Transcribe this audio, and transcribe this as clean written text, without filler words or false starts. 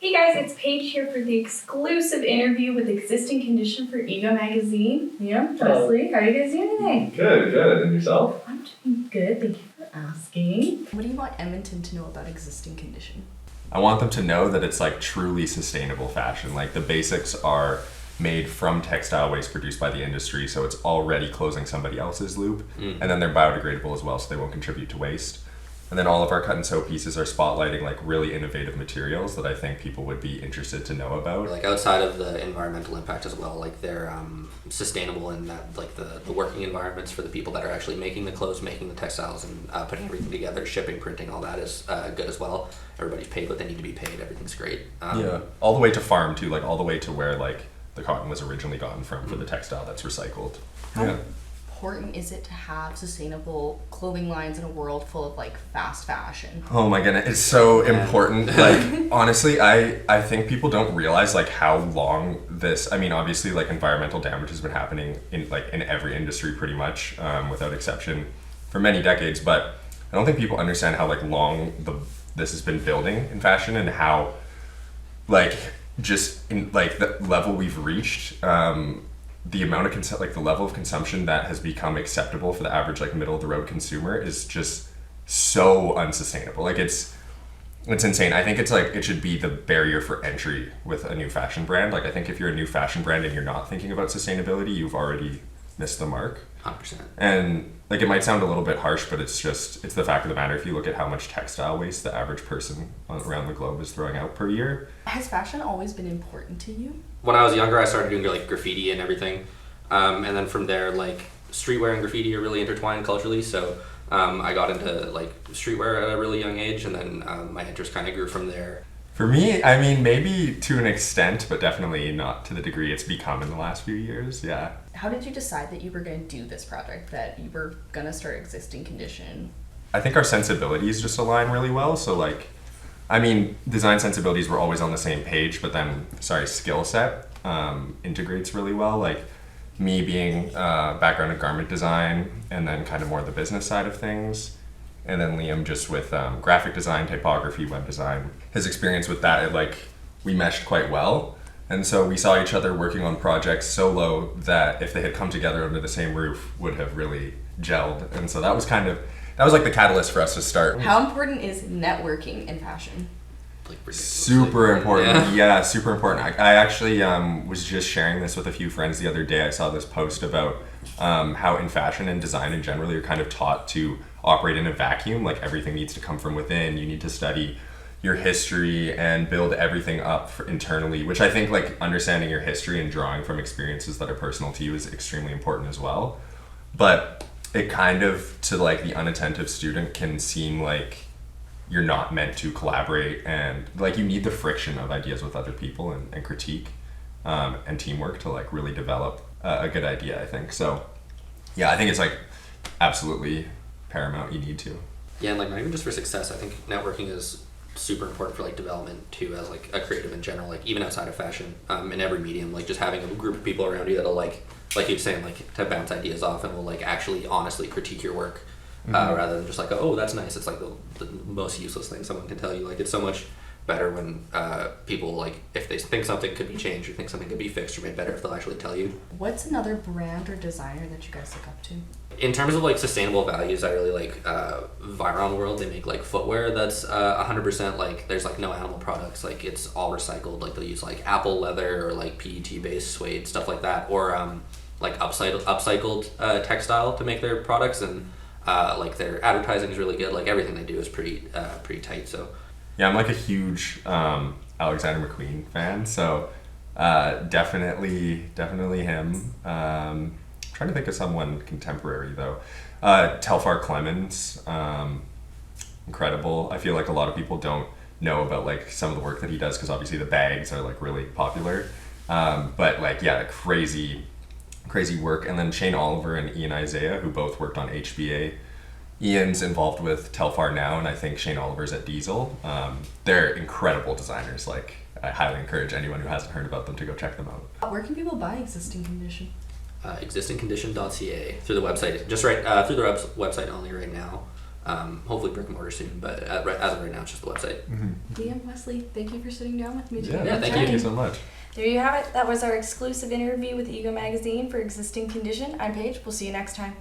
Hey guys, it's Paige here for the exclusive interview with Existing Condition for EGO Magazine. Yeah, Presley, how are you guys doing today? Good. And yourself? I'm doing good, thank you for asking. What do you want Edmonton to know about Existing Condition? I want them to know that it's like truly sustainable fashion. Like the basics are made from textile waste produced by the industry, so it's already closing somebody else's loop. And then they're biodegradable as well, so they won't contribute to waste. And then all of our cut and sew pieces are spotlighting like really innovative materials that I think people would be interested to know about. Like outside of the environmental impact as well, like they're sustainable in that like the working environments for the people that are actually making the clothes, making the textiles, and putting everything together, shipping, printing, all that is good as well. Everybody's paid what they need to be paid. Everything's great. Yeah, all the way to farm too, like all the way to where like the cotton was originally gotten from for the textile that's recycled. How important is it to have sustainable clothing lines in a world full of like fast fashion? Oh my goodness, it's so important. Like honestly, I think people don't realize like how long this, I mean obviously like environmental damage has been happening in every industry pretty much, without exception, for many decades, but I don't think people understand how like long this has been building in fashion and how like just in like the level we've reached, the amount of the level of consumption that has become acceptable for the average like middle of the road consumer is just so unsustainable. Like it's insane. I think it's like it should be the barrier for entry with a new fashion brand. Like I think if you're a new fashion brand and you're not thinking about sustainability, you've already missed the mark. 100%. And like it might sound a little bit harsh, but it's the fact of the matter. If you look at how much textile waste the average person around the globe is throwing out per year. Has fashion always been important to you? When I was younger, I started doing like graffiti and everything, and then from there, like streetwear and graffiti are really intertwined culturally. So I got into like streetwear at a really young age, and then my interest kind of grew from there. For me, I mean, maybe to an extent, but definitely not to the degree it's become in the last few years. Yeah. How did you decide that you were going to do this project, that you were going to start Existing Condition? I think our sensibilities just align really well. So like, I mean, design sensibilities were always on the same page, but then, skill set integrates really well. Like me being background in garment design and then kind of more the business side of things. And then Liam just with graphic design, typography, web design. His experience with that, we meshed quite well. And so we saw each other working on projects so low that if they had come together under the same roof would have really gelled. And so that was like the catalyst for us to start. How important is networking in fashion? Super important. Yeah, super important. I actually was just sharing this with a few friends the other day. I saw this post about how in fashion and design in general, you're kind of taught to operate in a vacuum. Like everything needs to come from within. You need to study your history and build everything up internally, which I think like understanding your history and drawing from experiences that are personal to you is extremely important as well. But it kind of, to like the unattentive student, can seem like you're not meant to collaborate, and like you need the friction of ideas with other people and critique and teamwork to like really develop a good idea, I think. So yeah, I think it's like absolutely paramount. You need to. Yeah, and like not even just for success, I think networking is super important for like development too, as like a creative in general, like even outside of fashion, in every medium, like just having a group of people around you that'll like you're saying, like to bounce ideas off and will like actually honestly critique your work. Rather than just like, oh, that's nice. It's like the most useless thing someone can tell you. Like it's so much better when people, like, if they think something could be changed or think something could be fixed or made better, if they'll actually tell you. What's another brand or designer that you guys look up to? In terms of like sustainable values, I really like Viron World. They make like footwear that's 100% like, there's like no animal products. Like it's all recycled. Like they'll use like apple leather or like PET based suede, stuff like that, or like upcycled textile to make their products. And like their advertising is really good. Like everything they do is pretty tight. So yeah, I'm like a huge Alexander McQueen fan. So definitely him. Trying to think of someone contemporary though. Telfar Clemens, incredible. I feel like a lot of people don't know about like some of the work that he does because obviously the bags are like really popular. But like yeah, crazy work. And then Shane Oliver and Ian Isaiah, who both worked on HBA. Ian's involved with Telfar now, and I think Shane Oliver's at Diesel. They're incredible designers. Like I highly encourage anyone who hasn't heard about them to go check them out. Where can people buy Existing Condition? Existingcondition.ca through the website, just right through the website only right now. Hopefully brick and mortar soon, but as of right now, it's just the website. Liam, Wesley, thank you for sitting down with me today. Yeah, thank you so much. There you have it. That was our exclusive interview with EGO Magazine for Existing Condition. I'm Paige. We'll see you next time.